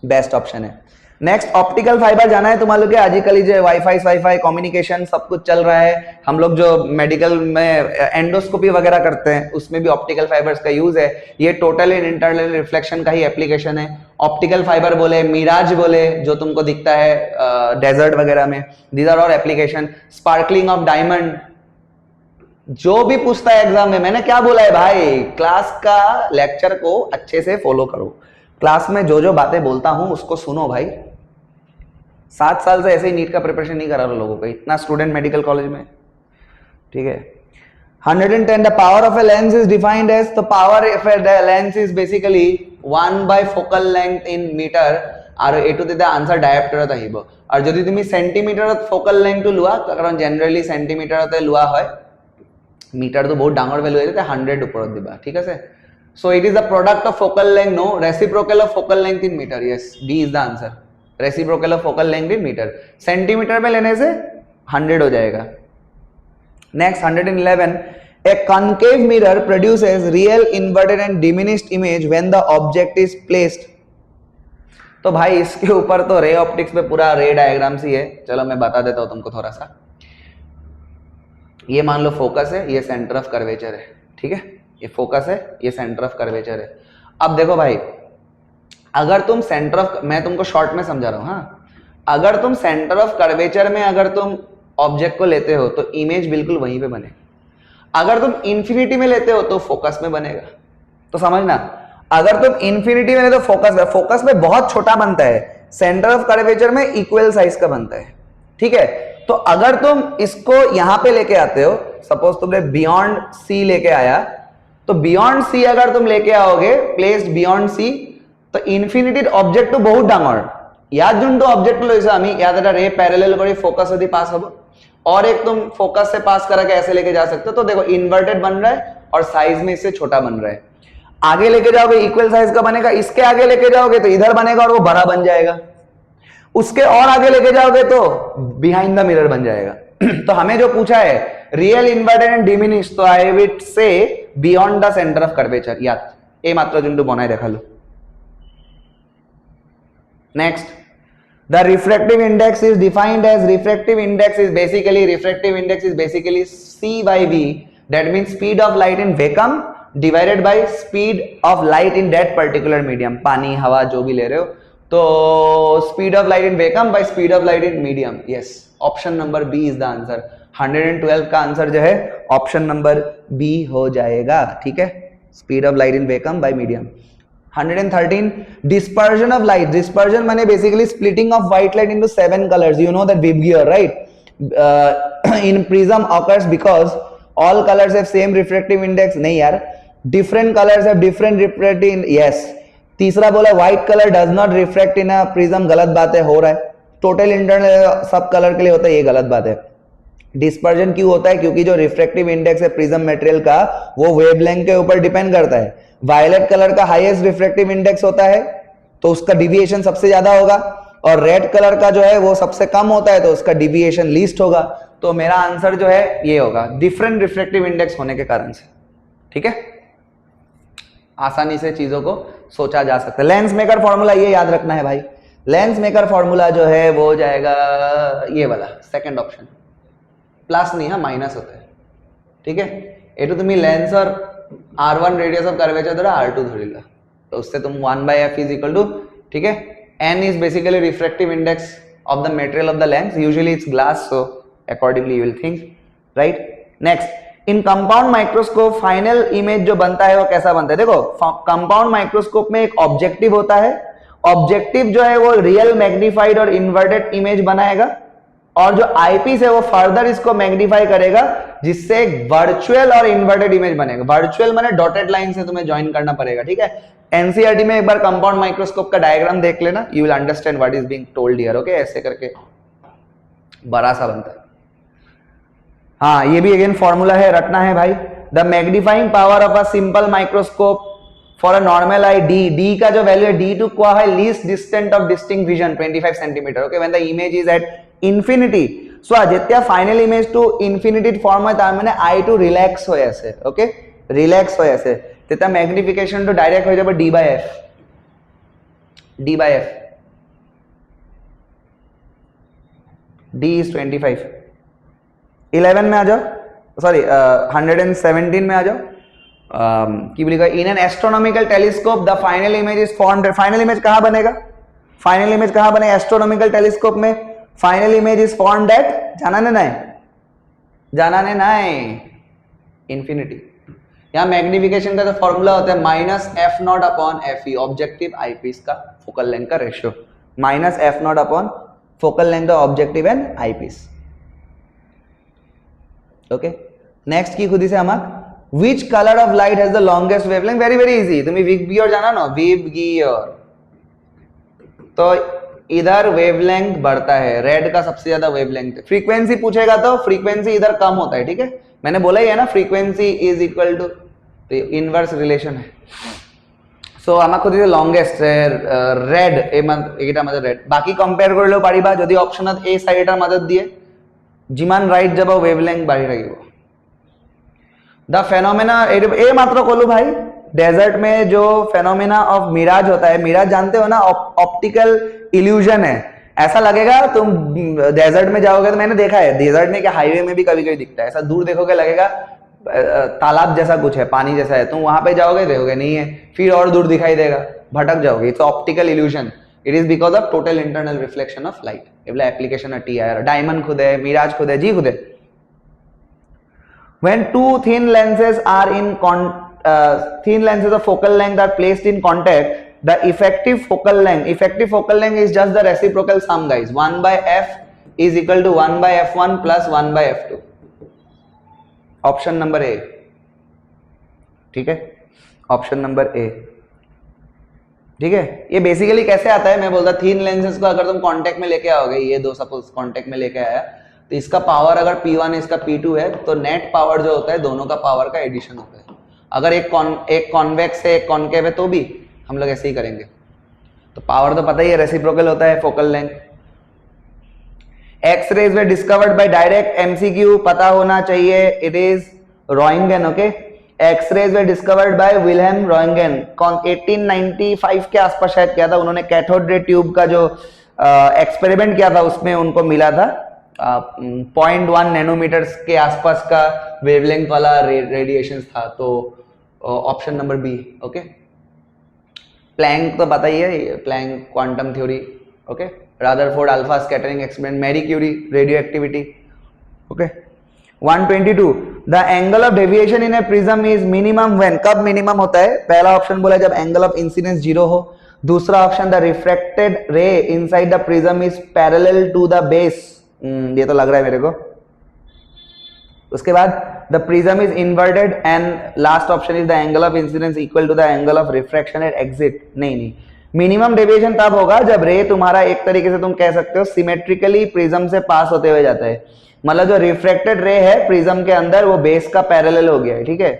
बेस्ट ऑप्शन है। नेक्स्ट ऑप्टिकल फाइबर जाना है तुम्हारे लोग, आजकल जो वाईफाई कम्युनिकेशन सब कुछ चल रहा है, हम लोग जो मेडिकल में एंडोस्कोपी वगैरह करते हैं उसमें भी ऑप्टिकल फाइबर्स का यूज है। ये टोटल इन इंटरनल रिफ्लेक्शन का ही एप्लीकेशन है। ऑप्टिकल फाइबर बोले, मिराज बोले जो तुमको दिखता है डेजर्ट वगैरह में, these are all application. Sparkling of diamond, जो भी पूछता है एग्जाम में, मैंने क्या बोला है भाई, क्लास का लेक्चर को अच्छे से फॉलो करो, क्लास में जो जो बातें बोलता हूं उसको सुनो भाई। 7 साल से ऐसे ही नीट का प्रिपरेशन नहीं करा लोगों को, इतना स्टूडेंट मेडिकल कॉलेज में, ठीक है। 110 the power of a lens is defined as, तो power of a lens is basically 1 focal length in metre और एटू दिते आंसर डायोप्टर আহিব। और যদি তুমি সেন্টিমিটারত ফোকাল লেংথ লোৱা, কারণ জেনারেলি সেন্টিমিটারতে লোৱা হয়, মিটার তো বহুত ডাঙৰ ভ্যালু হৈ যায় 100 ওপৰত দিবা, ঠিক আছে। So it is the product of focal length, no, reciprocal of focal length in meter, yes, D is the answer, reciprocal of focal length in meter, centimetre में लेने से 100 हो जाएगा। Next 111, a concave mirror produces real inverted and diminished image when the object is placed, तो भाई इसके ऊपर तो रे ऑप्टिक्स पे पूरा रे डायग्राम सी है, चलो मैं बता देता हूं तुमको थोड़ा सा। ये मान लो फोकस है, ये सेंटर ऑफ कर्वेचर है, ठीक है, ये फोकस है, ये सेंटर ऑफ कर्वेचर है। अब देखो भाई, अगर तुम सेंटर ऑफ, मैं तुमको शॉर्ट में समझा रहा हूं, हाँ, अगर तुम सेंटर ऑफ कर्वेचर में अगर तुम ऑब्जेक्ट को लेते हो तो इमेज बिल्कुल वहीं पे बनेगा। अगर तुम इंफिनिटी में लेते हो तो फोकस में बनेगा। तो समझना, अगर तुम इंफिनिटी में लेते हो फोकस में बहुत छोटा बनता है, सेंटर ऑफ कर्वेचर में इक्वल साइज का बनता है, ठीक है। तो अगर तुम इसको यहां पे लेके आते हो, सपोज तुमने बियॉन्ड सी लेके आया, तो बियॉन्ड सी अगर तुम लेके आओगे, प्लेस्ड बियॉन्ड सी, तो इनफिनिटी ऑब्जेक्ट तो बहुत डाঙৰ, ইয়াত যোনটো অবজেক্ট লৈছো আমি, ইয়াত এটা रे पैरेलल কৰি फोकस यदि पास हो, और एक तुम फोकस से पास करके ऐसे लेके जा सकते हो, तो देखो इन्वर्टेड बन रहा है और साइज में इससे छोटा बन रहा है। आगे लेके जाओगे इक्वल साइज का बनेगा, इसके आगे लेके जाओगे तो इधर बनेगा और वो बड़ा बन जाएगा, उसके और आगे लेके जाओगे तो बिहाइंड द मिरर बन जाएगा। तो हमें जो पूछा है रियल इन्वर्टेड एंड डिमिनिश, तो I will say beyond the centre of curvature, याद ए मात्र जोंटू बनाए देखालो। Next, the refractive index is defined as, refractive index is basically C by V, that means speed of light in vacuum divided by speed of light in that particular medium, पानी हवा जो भी ले रहे हो, तो speed of light in vacuum by speed of light in medium, yes, option number B is the answer। 112 का answer जो है ऑप्शन नंबर बी हो जाएगा, ठीक है। Speed of light in vacuum bye medium. 113 dispersion of light. Dispersion माने basically splitting of white light into 7 colors. You know that Webb gear, right? In prism occurs because all colors have same refractive index. नहीं यार, different colors have different refractive index. Yes. तीसरा बोला white color does not refract in a prism. गलत बात है, हो रहा है। टोटल इंटरनल सब कलर के लिए होता है, ये गलत बात है। डिस्पर्जन क्यों होता है? क्योंकि जो रिफ्रैक्टिव इंडेक्स है प्रिज्म मटेरियल का वो वेवलेंथ के ऊपर डिपेंड करता है। वायलेट कलर का हाईएस्ट रिफ्रैक्टिव इंडेक्स होता है तो उसका डिविएशन सबसे ज्यादा होगा, और रेड कलर का जो है वो सबसे कम होता है तो उसका डिविएशन लीस्ट होगा। तो मेरा आंसर जो है ये होगा, डिफरेंट रिफ्रैक्टिव इंडेक्स होने के कारण से, ठीक है। आसानी से चीजों को सोचा जा सकता है। लेंस मेकर फॉर्मूला ये याद रखना है भाई, लेंस मेकर फॉर्मूला जो है वो हो जाएगा ये वाला, सेकंड ऑप्शन। प्लस नहीं है, माइनस होता है, ठीक है। एटू तुम्हें lancer R1 radius of curvature द्वारा R2 धरिला, तो उससे तुम 1/f इज इक्वल टू, ठीक है, n is basically refractive index of the material of the lens, usually it's glass, so accordingly you will think, right. Next, in compound microscope final image जो बनता है वो कैसा बनता है? देखो, कंपाउंड माइक्रोस्कोप में एक ऑब्जेक्टिव होता है, ऑब्जेक्टिव जो है वो रियल मैग्नीफाइड और इन्वर्टेड इमेज बनाएगा, और जो आईपीस है वो फर्दर इसको मैग्नीफाई करेगा जिससे एक वर्चुअल और इन्वर्टेड इमेज बनेगा। वर्चुअल माने डॉटेड लाइन से तुम्हें ज्वाइन करना पड़ेगा, ठीक है। एनसीईआरटी में एक बार कंपाउंड माइक्रोस्कोप का डायग्राम देख लेना, you will understand what is being told here, okay. ऐसे करके बड़ा सा बनता है। हाँ, ये भी अगेन फॉर्मूला है, रटना है भाई। The magnifying power of a simple microscope for a normal eye, D का जो वैल्यू है D2 क्या है? Least distant of distinct vision 25 centimetre, okay. When the image is at infinity, so যেতিয়া ফাইনাল ইমেজ টু ইনফিনিটিত form হয় তার মানে আই টু রিল্যাক্স হৈ আছে, ওকে, রিল্যাক্স হৈ আছে, তেতিয়া ম্যাগনিফিকেশন টু ডাইরেক্ট হৈ যাব d/f, d/f, d is 25। 11 में आ जाओ, सॉरी 117 में आ जाओ। की बोलेगा, in an astronomical telescope the final image is formed. Final image कहां बनेगा? फाइनल इमेज कहां बनेगा? एस्ट्रोनॉमिकल टेलीस्कोप में final image is formed at, जाना ने नहीं, इंफिनिटी। यहां मैग्निफिकेशन का जो फॉर्मूला होता है -f0 upon fe, objective eyepiece का फोकल लेंथ का ratio, -f0 upon focal length of objective and eyepiece, okay. Next की खुदी से हमार, which colour of light has the longest wavelength? Very very easy, तुम्हें वेब गियर जाना ना, web gear, तो इधर वेवलेंथ बढ़ता है, रेड का सबसे ज्यादा वेवलेंथ है। फ्रीक्वेंसी पूछेगा तो फ्रीक्वेंसी इधर कम होता है, ठीक है, मैंने बोला ही है ना, frequency is equal to inverse relation है। सो आमा खुद लॉन्गेस्ट रेड, এইটা মাঝে রেড, বাকি কম্পেয়ার করলেও পারিবা যদি অপশনত এই সাইডটার মাঝে দিয়ে যিমান রাইট যাব ওয়েভলেংথ বাড়ি থাকিব। द फेनोमेना ए मात्र कोलू भाई, डेजर्ट में जो फेनोमेना ऑफ मिराज होता है, मिराज जानते हो ना, ऑप्टिकल इल्यूजन है। ऐसा लगेगा तुम डेजर्ट में जाओगे, तो मैंने देखा है डेजर्ट में, क्या हाईवे में भी कभी कभी दिखता है, ऐसा दूर देखोगे लगेगा तालाब जैसा कुछ है, पानी जैसा है, तुम वहां पे जाओगे देखोगे नहीं है, फिर और दूर दिखाई देगा, भटक जाओगे। It's optical illusion, it is because of total internal reflection of light. Yeola application है टीआईआर, डायमंड खुद है, मिराज खुद है, जी खुद है। When two thin lenses are in thin lenses of focal length are placed in contact, the effective focal length is just the reciprocal sum, guys. 1/f is equal to 1/f1 plus 1/f2. Option number ए, ठीक है, option number ए, ठीक है। ये basically कैसे आता है, मैं बोलता थिन लेंसेज को अगर तुम कांटेक्ट में लेके आओगे, ये दो सपोज कांटेक्ट में लेके आया, तो इसका पावर अगर P1 है, इसका P2 है, तो नेट पावर जो होता है दोनों का पावर का एडिशन होता है। अगर एक कॉन्वेक्स है एक कॉन्केव है तो भी हम लोग ऐसे ही करेंगे। तो पावर तो पता ही है, रेसिप्रोकल होता है focal length. X rays were discovered by direct MCQ, पता होना चाहिए, it is Roentgen, okay. X rays were discovered by Wilhelm Roentgen, 1895 के आसपास शायद किया था उन्होंने। कैथोड रे ट्यूब का जो एक्सपेरिमेंट किया था उसमें उनको मिला था 0.1 नैनोमीटर्स के आसपास का वेवलेंथ वाला रेडिएशन था। तो option number B, okay. Planck तो पता ही है, Planck quantum theory, okay. Rutherford alpha scattering experiment, Marie Curie radioactivity, okay. 122 the angle of deviation in a prism is minimum when, कब मिनिमम होता है? पहला ऑप्शन बोला जब एंगल ऑफ इंसिडेंस 0 हो। दूसरा option the refracted ray inside the prism is parallel to the base, ये तो लग रहा है मेरे को। उसके बाद the prism is inverted and last option is the angle of incidence equal to the angle of refraction at exit. नहीं, मिनिमम डेविएशन तब होगा जब रे तुम्हारा एक तरीके से तुम कह सकते हो सिमेट्रिकली प्रिज्म से पास होते हुए जाता है, मतलब जो रिफ्रैक्टेड रे है प्रिज्म के अंदर वो बेस का पैरेलल हो गया है, ठीक है।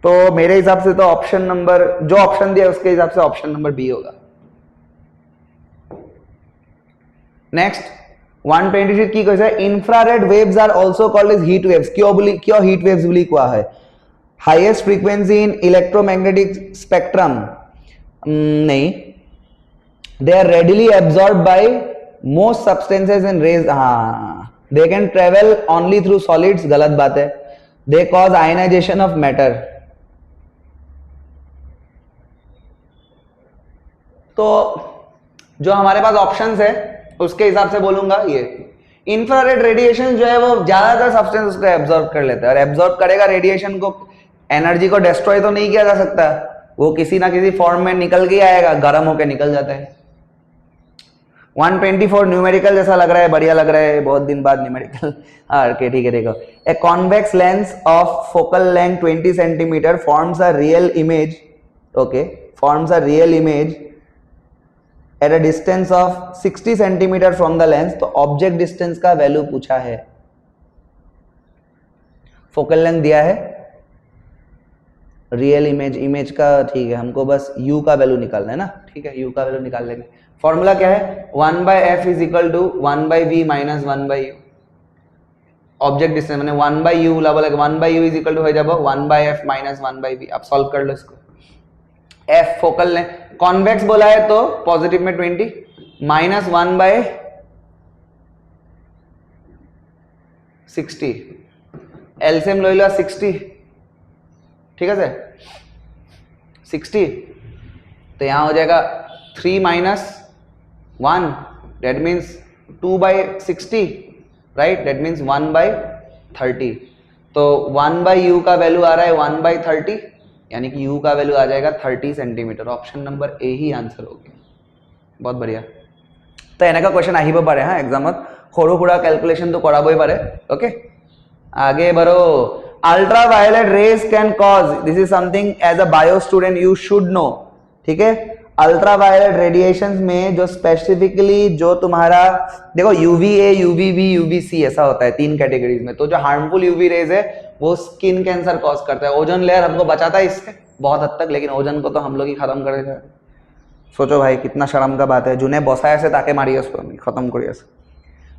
तो मेरे हिसाब से तो ऑप्शन नंबर, जो ऑप्शन दिया उसके हिसाब से ऑप्शन नंबर बी होगा। नेक्स्ट 126 की कैसे, infrared waves are also called as heat waves. क्यों हीट वेव्स बोली हुआ है? Highest frequency in electromagnetic spectrum, नहीं, they are readily absorb by most substances in rays, हाँ, they can travel only through solids, गलत बात है। They cause ionisation of matter. तो जो हमारे पास ऑप्शंस है उसके हिसाब से बोलूंगा ये इंफ्रारेड रेडिएशन जो है वो ज्यादातर सब्सटेंस उसको एब्जॉर्ब कर लेता है, और एब्जॉर्ब करेगा रेडिएशन को, एनर्जी को डिस्ट्रॉय तो नहीं किया जा सकता, वो किसी ना किसी फॉर्म में निकल के आएगा, गर्म होकर निकल जाता है। 124 न्यूमेरिकल जैसा लग रहा है, बढ़िया लग रहा है, बहुत दिन बाद न्यूमेरिकल। ओके ठीक है, देखो, a convex lens of focal length 20 centimetre forms a real image, okay, forms a real image at a distance of 60 centimetre from the lens. तो ऑब्जेक्ट डिस्टेंस का वैल्यू पूछा है, फोकल लेंथ दिया है, real image, image का ठीक है, हमको बस u का वैल्यू निकालना है ना, ठीक है, u का वैल्यू निकाल लेंगे। फॉर्मूला क्या है? 1/f is equal to 1/v minus 1/u। Object distance मैंने 1/u बोला, 1/u इज इक्वल टू हो जाएगा 1/f माइनस 1/v। अब सॉल्व कर लो इसको। f फोकल लेंथ, कॉन्वेक्स बोला है तो पॉजिटिव में 20 माइनस 1/60, एलसीएम लो लो 60, ठीक है सर, 60, तो यहां हो जाएगा 3 minus 1, that means 2/60, right, that means 1/30। तो 1/u का वैल्यू आ रहा है 1/30, यानी कि u का वैल्यू आ जाएगा 30 सेंटीमीटर। ऑप्शन नंबर ए ही आंसर हो गया। बहुत बढ़िया। तो एना का क्वेश्चन আহিব পাৰে হ্যাঁ एग्जामत, সৰু সুৰা ক্যালকুলেশন তো কৰাবই পাৰে। ओके, आगे बढ़ो। Ultraviolet rays can cause, this is something as a bio student you should know, ठीक है। अल्ट्रावायलेट रेडिएशंस में जो स्पेसिफिकली जो तुम्हारा देखो यूवीए, यूवीबी, यूवीसी ऐसा होता है 3 कैटेगरीज में। तो जो हार्मफुल यूवी रेज है वो स्किन कैंसर कॉज करता है। ओजोन लेयर हमको बचाता है इससे बहुत हद तक, लेकिन ओजोन को तो हम लोग ही खत्म कर देते हैं। सोचो भाई कितना शर्म का बात है, जुने बसाया से ताके मारिए उसको, खत्म करिए।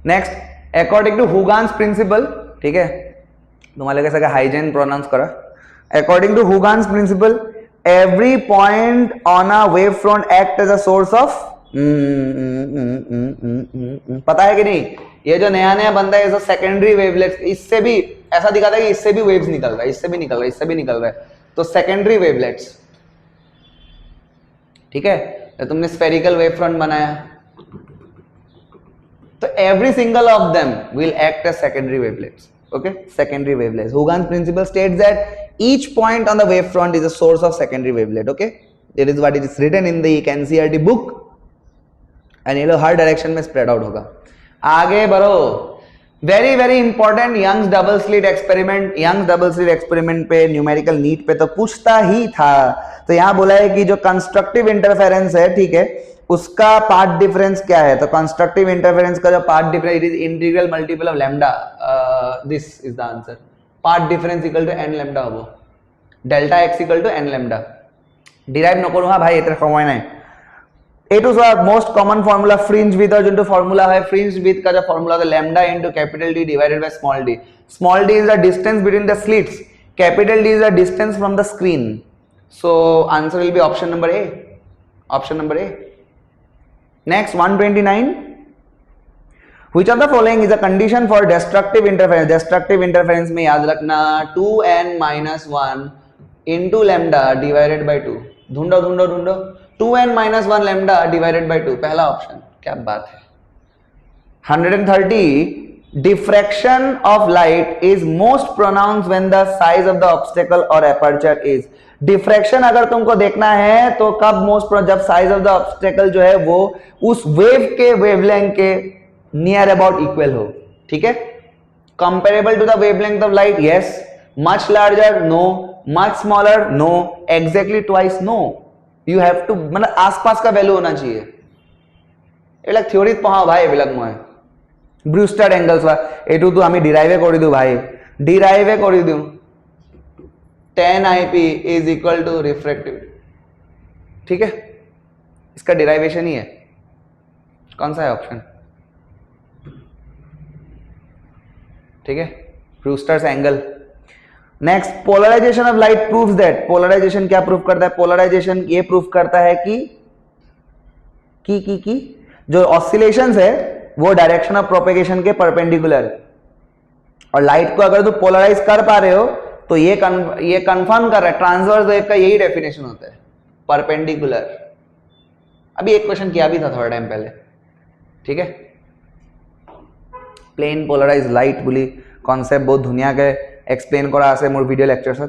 Next, according to Huygens principle, ठीक है, तुम्हारे कैसे का हाइजीन प्रोनाउंस करा। According to Huygens principle, every point on a wavefront act as a source of, पता है कि नहीं, ये जो नया नया बंदा है सेकेंडरी वेवलेट्स, इससे भी ऐसा दिखाता है कि इससे भी वेव्स निकल रहा है, इससे भी निकल रहा है, इससे भी निकल रहा है, तो सेकेंडरी वेवलेट्स, ठीक है। तो तुमने स्फेरिकल वेव फ्रंट बनाया तो every single of them will act as secondary wavelets, okay, secondary wavelets. Huygens principle states that each point on the wave front is a source of secondary wavelet, okay, it is what it is written in the NCERT book and ये लो हर direction में spread out होगा। आगे बढ़ो, very very important Young's double slit experiment. Young's double slit experiment पे numerical NEET पे तो पूछता ही था। तो यहाँ बोला है कि जो कंस्ट्रक्टिव इंटरफेरेंस है, ठीक है, उसका पार्ट डिफरेंस क्या है। तो कंस्ट्रक्टिव इंटरफेरेंस का जो path difference, it is integral multiple of lambda, this is the answer. Path difference equal to n lambda हो, delta X equal to n lambda. Derive नकरो हाँ भाई, इतना समय नहीं। A two most common formula fringe width, और जो formula है फ्रिंज विथ का जो फॉर्मूला है lambda into capital D divided by small D. Small D is the distance between the slits, capital D is the distance from the screen. So answer will be option number A, option number A. Next 129, which of the following is a condition for destructive interference? Destructive interference में याद रखना 2n minus 1 into lambda divided by 2। ढूंढो ढूंढो ढूंढो, 2n minus 1 lambda divided by 2, पहला option. क्या बात है। 130 diffraction of light is most pronounced when the size of the obstacle or aperture is. Diffraction अगर तुमको देखना है तो कब मोस्ट, जब साइज ऑफ द ऑब्स्टेकल जो है वो उस वेव के वेवलेंथ के नियर अबाउट इक्वल हो. ठीक है, comparable to the wavelength of light, yes. Much larger, no. Much smaller, no. Exactly twice, no. You have to, मतलब आसपास का वैल्यू होना चाहिए. এবিলাক থিওরিত পঢ়াও ভাই, এবিলাক মই ব্রুস্টার এঙ্গেলস বা এটুতো আমি ডিরাইভে কৰি দিও ভাই, ডিরাইভে কৰি দিও. tan IP is equal to refractivity. ठीक है, इसका डिराइवेशन ही है. कौन सा है ऑप्शन? ठीक है, Brewster's angle. Next, polarisation of light proves that. Polarisation क्या प्रूव करता है? पोलराइजेशन ये प्रूव करता है कि जो ऑसिलेशंस है वो डायरेक्शन ऑफ प्रोपेगेशन के परपेंडिकुलर है. और लाइट को अगर तुम पोलराइज कर पा रहे हो तो ये कंफर्म कर रहा है, ट्रांसवर्स वेव का यही डेफिनेशन होता है, परपेंडिकुलर. अभी एक क्वेश्चन किया भी था थोड़ा टाइम पहले. ठीक है, प्लेन पोलराइज लाइट बोली कॉन्सेप्ट बहुत धुनिया के एक्सप्लेन करा आसे more video lecture.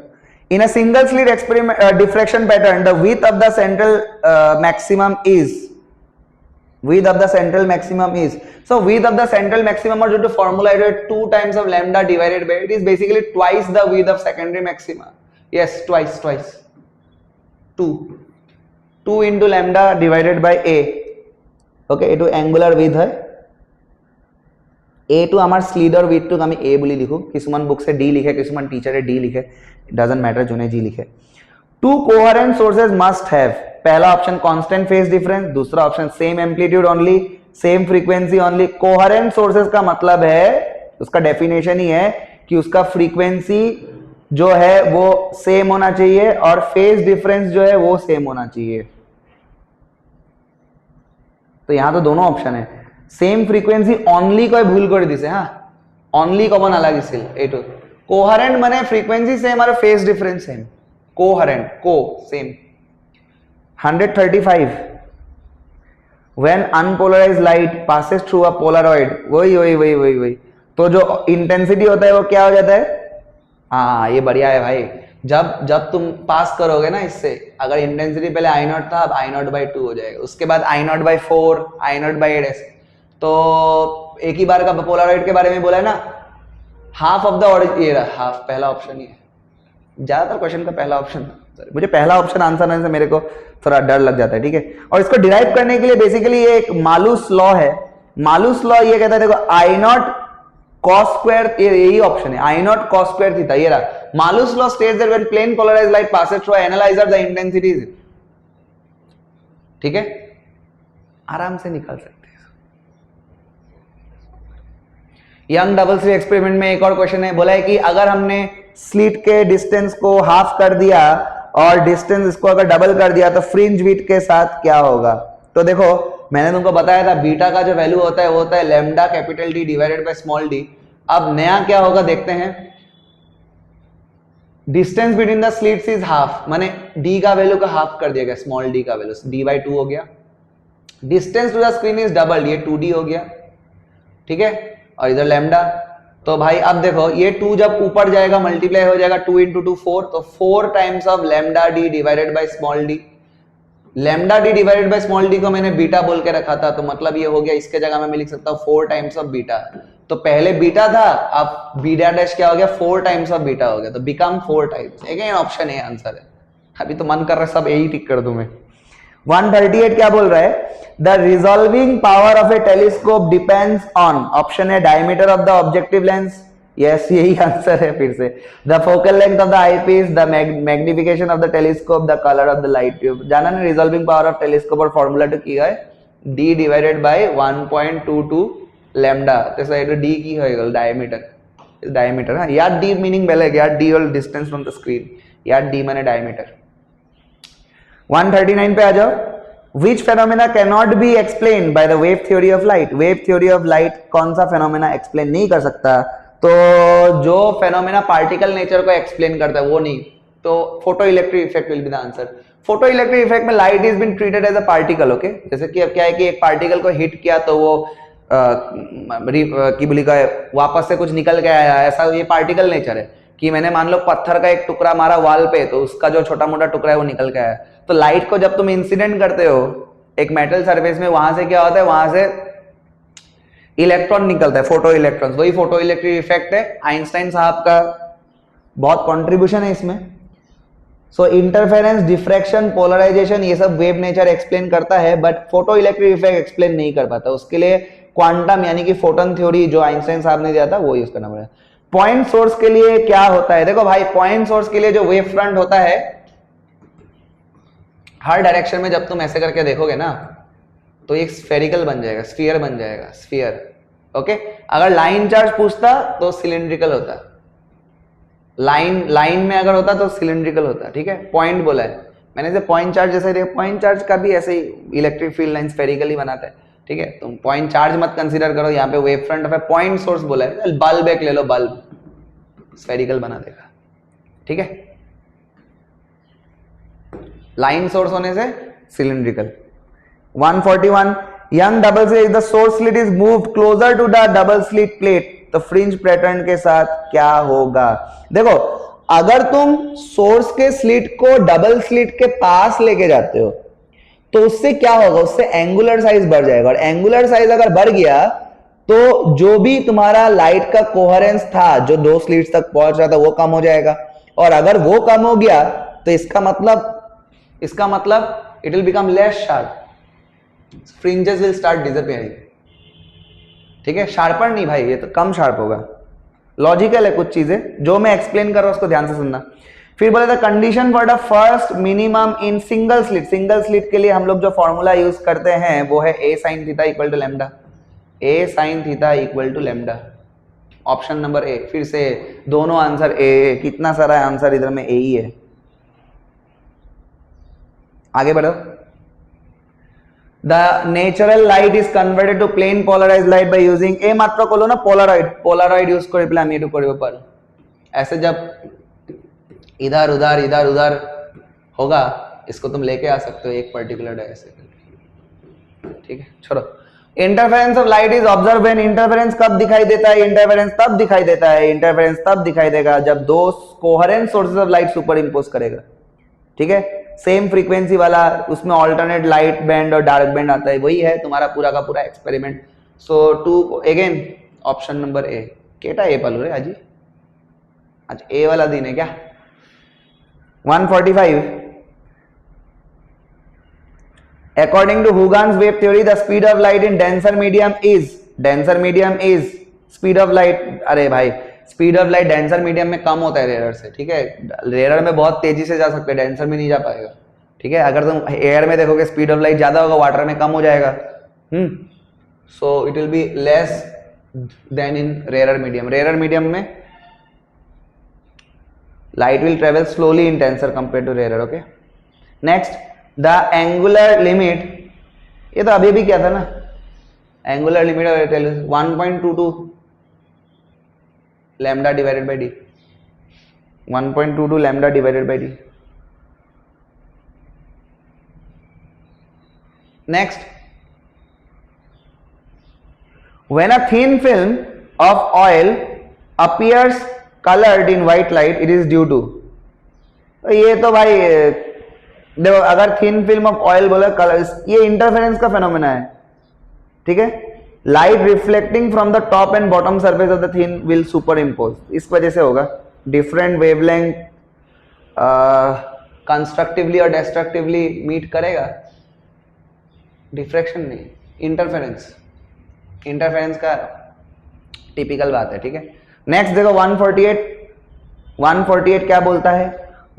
In a single slit experiment diffraction pattern the width of the central maximum is. width of the central maximum is, so width of the central maximum or due to formula is 2 times of lambda divided by, it is basically twice the width of secondary maxima. Yes, twice 2 into lambda divided by a. okay, etu angular width है. a to আমার স্লিডৰ width টোক আমি a বুলি লিখো. কিছুমান বুকছে d লিখে, কিছুমান টিচারে d লিখে, it doesn't matter, যোনে g লিখে. Two coherent sources must have. पहला ऑप्शन कांस्टेंट फेज डिफरेंस, दूसरा option same amplitude only, same frequency only. Coherent sources का मतलब है, उसका डेफिनेशन ही है कि उसका फ्रीक्वेंसी जो है वो सेम होना चाहिए और फेज डिफरेंस जो है वो सेम होना चाहिए. तो यहां तो दोनों ऑप्शन है. सेम फ्रीक्वेंसी ओनली को भूल कर दिसे. हाँ, ओनली को बना लगी सिल एटू. कोहेरेंट माने फ्रीक्वेंसी सेम और फेज डिफरेंस सेम. कोहेरेंट को same. 135, when unpolarized light passes through a polaroid, वही तो जो इंटेंसिटी होता है वो क्या हो जाता है? हाँ, ये बढ़िया है भाई. जब तुम पास करोगे ना इससे, अगर इंटेंसिटी पहले I0 था, अब I0/2 हो जाएगा. उसके बाद I0/4, I0/8. तो एक ही बार का पोलराइड के बारे में बोला है ना, हाफ ऑफ द ऑरिजिन. ये रहा हाफ, पहला ऑप्शन ही है. ज्यादातर क्वेश्चन का पहला ऑप्शन, मुझे पहला ऑप्शन आंसर आने से मेरे को थोड़ा डर लग जाता है. ठीक है, और इसको डिराइव करने के लिए बेसिकली ये एक मालूस लॉ है. मालूस लॉ ये कहता है, देखो I0 cos square, यही ऑप्शन है, I0 cos square थीटा. ये रहा Malus law states that when plane polarised light passes through an analyzer the intensity is. ठीक है, आराम से निकाल सकते हैं. यंग डबल स्लिट एक्सपेरिमेंट में एक और क्वेश्चन है, बोला है कि अगर हमने स्लिट के डिस्टेंस को हाफ कर दिया और डिस्टेंस इसको अगर डबल कर दिया तो फ्रिंज विड्थ के साथ क्या होगा? तो देखो, मैंने तुमको बताया था बीटा का जो वैल्यू होता है वो होता है lambda capital D divided by small d. अब नया क्या होगा देखते हैं. Distance between the slits is half, माने d का वैल्यू का हाफ कर दिया गया, स्मॉल d का वैल्यू d/2 हो गया. Distance to the screen is double, ये 2d हो गया. ठीक है, और इधर लैम्डा. तो भाई अब देखो, ये 2 जब ऊपर जाएगा मल्टीप्लाई हो जाएगा, 2 into 2 4, तो 4 times of lambda d divided by small d. Lambda d divided by small d को मैंने बीटा बोल के रखा था, तो मतलब ये हो गया, इसके जगह में मैं लिख सकता हूँ 4 टाइम्स ऑफ बीटा. तो पहले बीटा था, अब बीटा डैश क्या हो गया, 4 टाइम्स ऑफ बीटा हो गया, तो become 4 times. Again option A answer है. अभी तो मन कर रहा है सब यही टिक कर दूं मैं. 138 क्या बोल रहा है? The resolving power of a telescope depends on, option है diameter of the objective lens. Yes, यही आंसर है फिर से. The focal length of the eyepiece, the magnification of the telescope, the colour of the light tube. जाना ना resolving power of telescope और formula तो किया है d डिवाइडेड बाय 1.22 लैम्डा. तो ये d की होएगा डायमीटर. डायमीटर, हां यार, d मीनिंग बेलेग यार, d और डिस्टेंस फ्रॉम द स्क्रीन, यार d माने डायमीटर. 139 पे आ जाओ. Which phenomena cannot be explained by the wave theory of light? Wave theory of light कौन सा phenomena explain नहीं कर सकता? तो जो phenomena particle nature को explain करता है वो नहीं. तो photoelectric effect will be the answer. Photoelectric effect में light is been treated as a particle, okay? जैसे कि अब क्या है कि एक particle को hit किया तो वो की बोली का वापस से कुछ निकल के आया, ऐसा ये पार्टिकल नेचर है कि मैंने मान लो पत्थर का एक टुकड़ा मारा वॉल पे तो उसका जो छोटा मोटा टुकड़ा है वो निकल के आया। तो लाइट को जब तुम इंसिडेंट करते हो एक मेटल सरफेस में, वहां से क्या होता है, वहां से इलेक्ट्रॉन निकलता है, फोटो इलेक्ट्रॉन्स, वही फोटो इलेक्ट्रिक इफेक्ट है। आइंस्टाइन साहब का बहुत कंट्रीब्यूशन है इसमें। सो इंटरफेरेंस, डिफ्रैक्शन, पोलराइजेशन, ये सब वेव नेचर एक्सप्लेन करता है, but photo electric effect explain नहीं कर पाता। उसके लिए क्वांटम यानी कि फोटोन थ्योरी जो आइंस्टाइन साहब ने दिया था वो यूज करना पड़ेगा। पॉइंट सोर्स के लिए क्या होता है, देखो भाई पॉइंट सोर्स के लिए जो वेव फ्रंट होता है, हर डायरेक्शन में जब तुम ऐसे करके देखोगे ना तो एक स्फेरिकल बन जाएगा, स्फीयर बन जाएगा, स्फीयर। ओके, अगर लाइन चार्ज पूछता तो सिलिंड्रिकल होता, लाइन में अगर होता तो सिलिंड्रिकल होता। ठीक है, पॉइंट बोला है मैंने, से पॉइंट चार्ज जैसे देखो, पॉइंट चार्ज का भी ऐसे ही इलेक्ट्रिक फील्ड लाइन स्फेरिकली बनाता है। ठीक है, तुम पॉइंट चार्ज मत कंसीडर करो, यहाँ पे वेव फ्रंट है, पॉइंट सोर्स बोला है, बल्ब एक ले लो, बल्ब स्फेरिकल बना देगा। ठीक है, लाइन सोर्स होने से cylindrical. 141 Young double slit, the source slit is moved closer to the double slit plate, तो फ्रिंज पैटर्न के साथ क्या होगा। देखो अगर तुम सोर्स के स्लिट को डबल स्लिट के पास लेके जाते हो तो उससे क्या होगा, उससे एंगुलर साइज बढ़ जाएगा, और एंगुलर साइज अगर बढ़ गया तो जो भी तुम्हारा लाइट का कोहेरेंस था जो दो स्लिट्स तक पहुंच रहा था वो कम हो जाएगा, और अगर वो कम हो गया तो इसका मतलब it will become less sharp, fringes will start disappearing. ठीक है, शार्पर नहीं भाई, ये तो कम शार्प होगा। लॉजिकल है कुछ चीजें, जो मैं एक्सप्लेन कर रहा हूं उसको ध्यान से सुनना। फिर बोले the condition for the first minimum in single slit, single slit के लिए हम लोग जो फॉर्मूला यूज करते हैं वो है a sin theta equal to lambda, a sin theta equal to lambda, option number A. फिर से दोनों आंसर ए, कितना सारा आंसर इधर में ए ही है। आगे बढ़ो। The natural light is converted to plane polarized light by using ए मात्र को लो ना, पोलारॉइड यूज कर प्लान ये करो पर, ऐसे जब इधर उधर होगा इसको तुम लेके आ सकते हो एक पर्टिकुलर डायरेक्शन। ठीक है, छोड़ो। Interference of light is observe when, interference कब दिखाई देता है, इंटरफेरेंस तब दिखाई देता है, इंटरफेरेंस तब दिखाई देगा जब दो coherent sources of light superimpose करेगा। ठीक है, सेम फ्रीक्वेंसी वाला, उसमें ऑल्टरनेट लाइट बैंड और डार्क बैंड आता है, वही है तुम्हारा पूरा का पूरा experiment. So two again option number A. केटा ए पालू रे आज ए वाला दिन है क्या। 145 according to Huygens wave theory the speed of light in denser medium is speed of light, अरे भाई speed of light denser medium में कम होता है रेयर से। ठीक है, रेयर में बहुत तेजी से जा सकते हैं, डेंसर में नहीं जा पाएगा। ठीक है, अगर तुम एयर में देखोगे स्पीड ऑफ लाइट ज्यादा होगा, वाटर में कम हो जाएगा। So it will be less than in rare medium. Rare medium में light will travel slowly in denser compare to rare. Okay, next the angular limit, ये तो अभी भी क्या था ना, angular limit 1.22 lambda divided by d, 1.22 lambda divided by d. Next, when a thin film of oil appears colored in white light, it is due to, तो ये तो भाई देखो अगर थिन फिल्म ऑफ ऑयल बोला कलर, ये interference का phenomena है। ठीक है, light reflecting from the top and bottom surface of the thin will super impose, इस वजह से होगा। डिफरेंट वेवलेंथ कंस्ट्रक्टिवली और डिस्ट्रक्टिवली मीट करेगा, डिफ्रैक्शन नहीं, इंटरफेरेंस। इंटरफेरेंस का टिपिकल बात है। ठीक है, नेक्स्ट देखो 148 क्या बोलता है,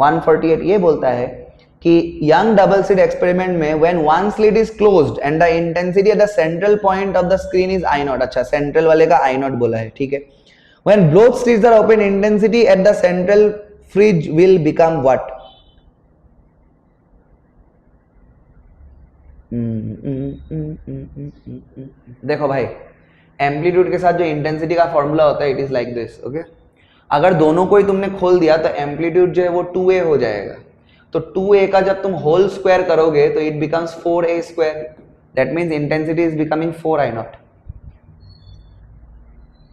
148 ये बोलता है कि यंग डबल स्लिट एक्सपेरिमेंट में when one slit is closed and the intensity at the central point of the screen is I naught, अच्छा सेंट्रल वाले का आई नॉट बोला है। ठीक है, when both slits are open intensity at the central fringe will become what, देखो भाई amplitude के साथ जो इंटेंसिटी का फॉर्मूला होता है it is like this. Okay, अगर दोनों को ही तुमने खोल दिया तो एम्पलीट्यूड जो है वो 2a हो जाएगा, तो 2a का जब तुम होल स्क्वायर करोगे तो it becomes 4a square, that means intensity is becoming 4i not.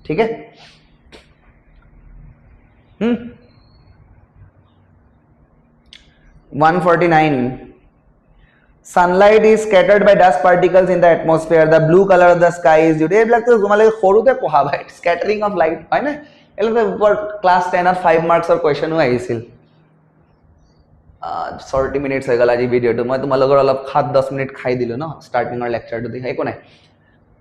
ठीक है। 149 sunlight is scattered by dust particles in the atmosphere, the blue color of the sky is due to এইবিলাক তো তোমালোকে সৰুতে পঢ়া ভাই, স্কেটাৰিং অফ লাইট হয় না, এইবিলাক ক্লাছ 10 ৰ 5 মাৰ্কছৰ কুৱেশ্যনো আহিছিল। 40 মিনিটছ হৈ গ'ল আজি ভিডিঅ'টো, মই তোমালোকৰ অলপ 7-10 মিনিট খাই দিলোঁ ন ষ্টাৰ্টিঙৰ লেকচাৰটো দেখি, একো নাই।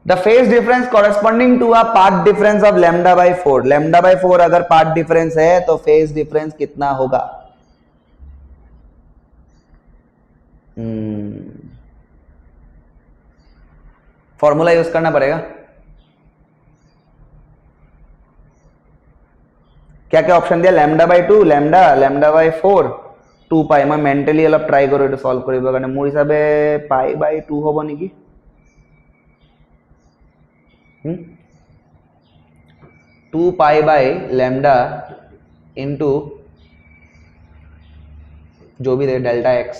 The phase difference corresponding to a path difference of lambda by 4, lambda by 4 अगर path difference है तो phase difference कितना होगा? फॉर्मूला यूज करना पड़ेगा। क्या क्या ऑप्शन दिया? लैम्डा बाय 2, लैम्डा बाय 4, 2 पाई। मैं मेंटली अलग ट्राई करो एटु सॉल्व करिब कारण मोर हिसाबे पाई बाय 2 होबो नेकी। 2 पाई बाय लैम्डा इनटू जो भी दे डेल्टा एक्स